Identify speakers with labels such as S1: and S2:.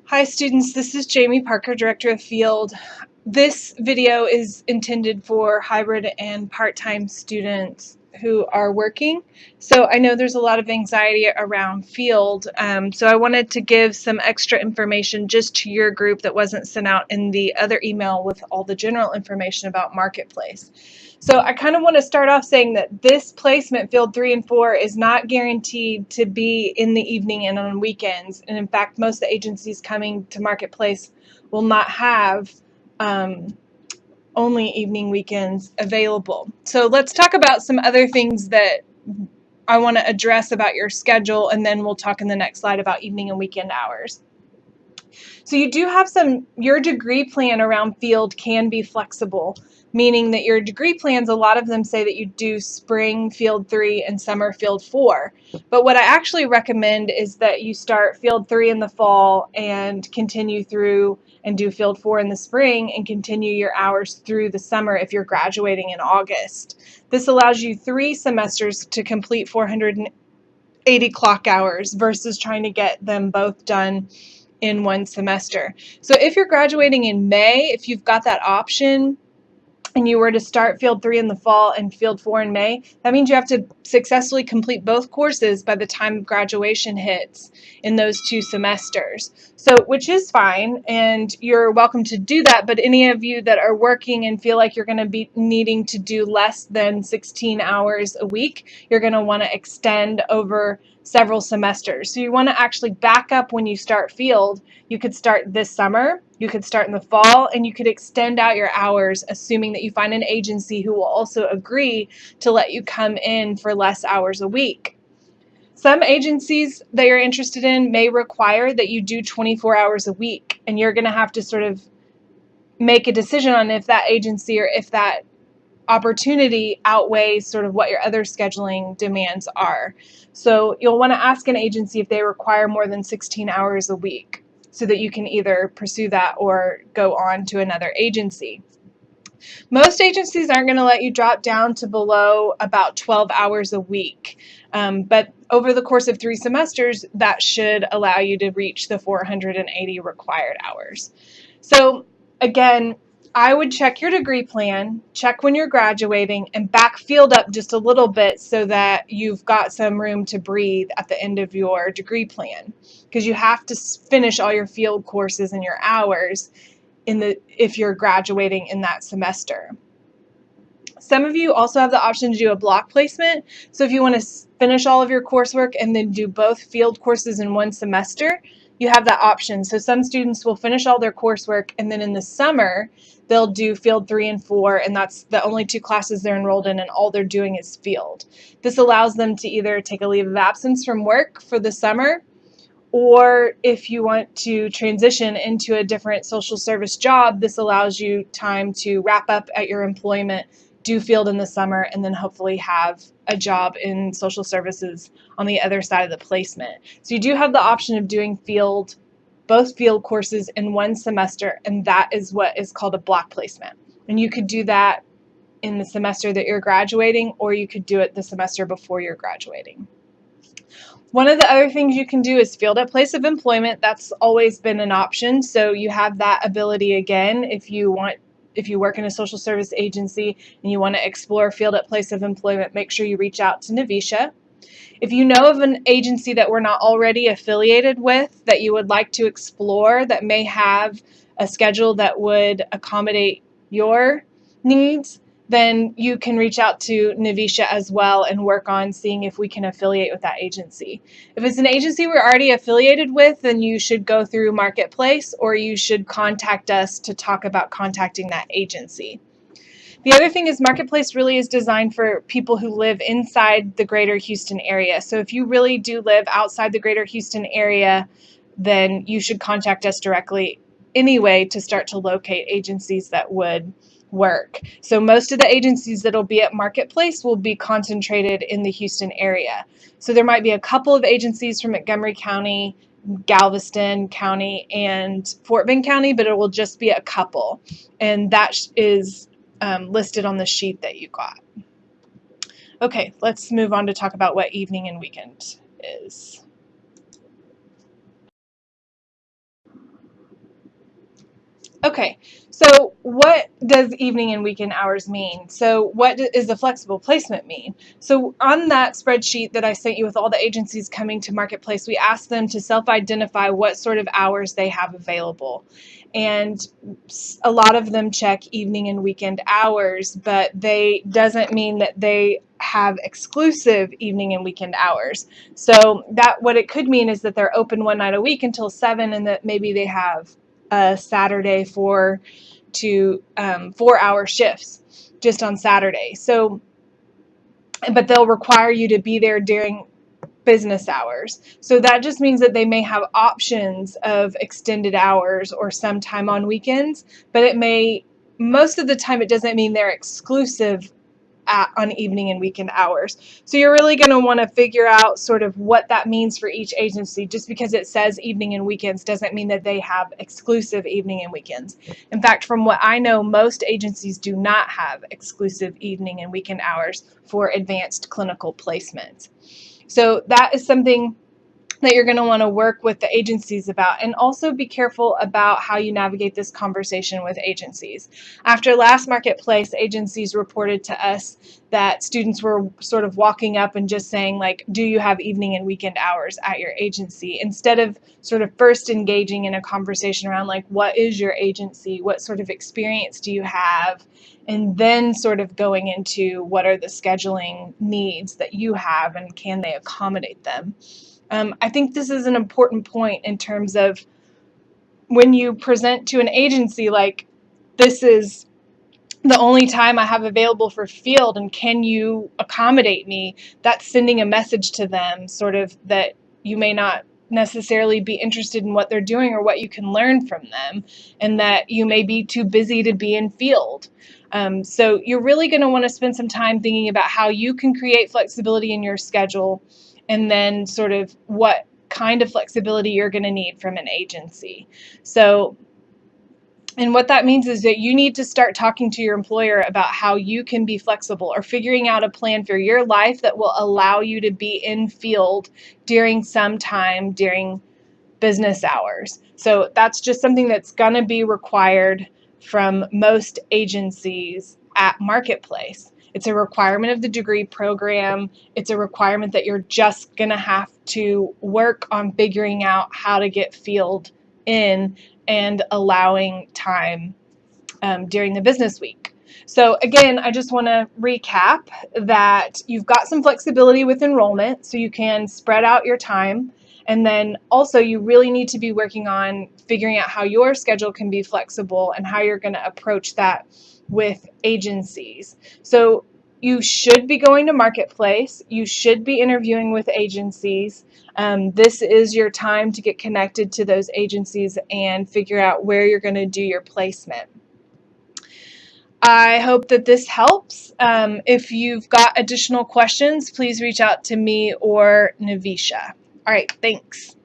S1: Hi students, this is Jamie Parker, Director of Field. This video is intended for hybrid and part-time students who are working. So I know there's a lot of anxiety around field, so I wanted to give some extra information just to your group that wasn't sent out in the other email with all the general information about Marketplace. So I kind of want to start off saying that this placement, Field 3 and 4, is not guaranteed to be in the evening and on weekends. And in fact, most of the agencies coming to Marketplace will not have only evening weekends available. So let's talk about some other things that I want to address about your schedule, and then we'll talk in the next slide about evening and weekend hours. So you do have your degree plan around field can be flexible, meaning that your degree plans, a lot of them say that you do spring field 3 and summer field 4. But what I actually recommend is that you start field 3 in the fall and continue through and do field 4 in the spring and continue your hours through the summer if you're graduating in August. This allows you 3 semesters to complete 480 clock hours versus trying to get them both done in one semester. So if you're graduating in May, if you've got that option and you were to start Field 3 in the fall and Field 4 in May, that means you have to successfully complete both courses by the time graduation hits in those 2 semesters. So, which is fine, and you're welcome to do that, but any of you that are working and feel like you're going to be needing to do less than 16 hours a week, you're going to want to extend over several semesters. So you want to actually back up when you start field. You could start this summer, you could start in the fall, and you could extend out your hours, assuming that you find an agency who will also agree to let you come in for less hours a week. Some agencies that you're interested in may require that you do 24 hours a week, and you're going to have to sort of make a decision on if that agency or if that opportunity outweighs sort of what your other scheduling demands are. So you'll want to ask an agency if they require more than 16 hours a week so that you can either pursue that or go on to another agency. Most agencies aren't going to let you drop down to below about 12 hours a week, but over the course of 3 semesters, that should allow you to reach the 480 required hours. So again, I would check your degree plan, check when you're graduating, and back field up just a little bit so that you've got some room to breathe at the end of your degree plan, because you have to finish all your field courses and your hours if you're graduating in that semester. Some of you also have the option to do a block placement. So if you want to finish all of your coursework and then do both field courses in one semester, you have that option. So some students will finish all their coursework, and then in the summer, they'll do field 3 and 4, and that's the only 2 classes they're enrolled in, and all they're doing is field. This allows them to either take a leave of absence from work for the summer, or if you want to transition into a different social service job, this allows you time to wrap up at your employment, do field in the summer, and then hopefully have a job in social services on the other side of the placement. So you do have the option of doing both field courses in one semester, and that is what is called a block placement. And you could do that in the semester that you're graduating, or you could do it the semester before you're graduating. One of the other things you can do is field at place of employment. That's always been an option. So you have that ability again if you work in a social service agency and you want to explore field at place of employment, make sure you reach out to Navisha. If you know of an agency that we're not already affiliated with that you would like to explore that may have a schedule that would accommodate your needs, then you can reach out to Navisha as well and work on seeing if we can affiliate with that agency. If it's an agency we're already affiliated with, then you should go through Marketplace, or you should contact us to talk about contacting that agency. The other thing is Marketplace really is designed for people who live inside the greater Houston area. So if you really do live outside the greater Houston area, then you should contact us directly anyway to start to locate agencies that would work. So most of the agencies that'll be at Marketplace will be concentrated in the Houston area. So there might be a couple of agencies from Montgomery County, Galveston County, and Fort Bend County, but it will just be a couple. And that is listed on the sheet that you got. Okay, let's move on to talk about what evening and weekend is. Okay, so what does evening and weekend hours mean? So what is a flexible placement mean? So on that spreadsheet that I sent you with all the agencies coming to Marketplace, we asked them to self-identify what sort of hours they have available. And a lot of them check evening and weekend hours, but they doesn't mean that they have exclusive evening and weekend hours. So that what it could mean is that they're open one night a week until 7, and that maybe they have a Saturday 4-hour shifts just on Saturday. So, but they'll require you to be there during business hours. So that just means that they may have options of extended hours or some time on weekends, but it may, most of the time, it doesn't mean they're exclusive on evening and weekend hours. So you're really going to want to figure out sort of what that means for each agency. Just because it says evening and weekends doesn't mean that they have exclusive evening and weekends. In fact, from what I know, most agencies do not have exclusive evening and weekend hours for advanced clinical placements. So that is something that you're going to want to work with the agencies about, and also be careful about how you navigate this conversation with agencies. After last Marketplace, agencies reported to us that students were sort of walking up and just saying, like, do you have evening and weekend hours at your agency, instead of sort of first engaging in a conversation around, like, what is your agency, what sort of experience do you have, and then sort of going into what are the scheduling needs that you have and can they accommodate them. I think this is an important point in terms of when you present to an agency, like, this is the only time I have available for field, and can you accommodate me? That's sending a message to them sort of that you may not necessarily be interested in what they're doing or what you can learn from them, and that you may be too busy to be in field. So you're really going to want to spend some time thinking about how you can create flexibility in your schedule, and then sort of what kind of flexibility you're going to need from an agency. So, and what that means is that you need to start talking to your employer about how you can be flexible, or figuring out a plan for your life that will allow you to be in field during some time during business hours. So that's just something that's going to be required from most agencies at Marketplace. It's a requirement of the degree program. It's a requirement that you're just going to have to work on figuring out how to get field in and allowing time during the business week. So again, I just want to recap that you've got some flexibility with enrollment, so you can spread out your time. And then also you really need to be working on figuring out how your schedule can be flexible and how you're going to approach that with agencies. So you should be going to Marketplace. You should be interviewing with agencies. This is your time to get connected to those agencies and figure out where you're going to do your placement. I hope that this helps. If you've got additional questions, please reach out to me or Navisha. All right, thanks.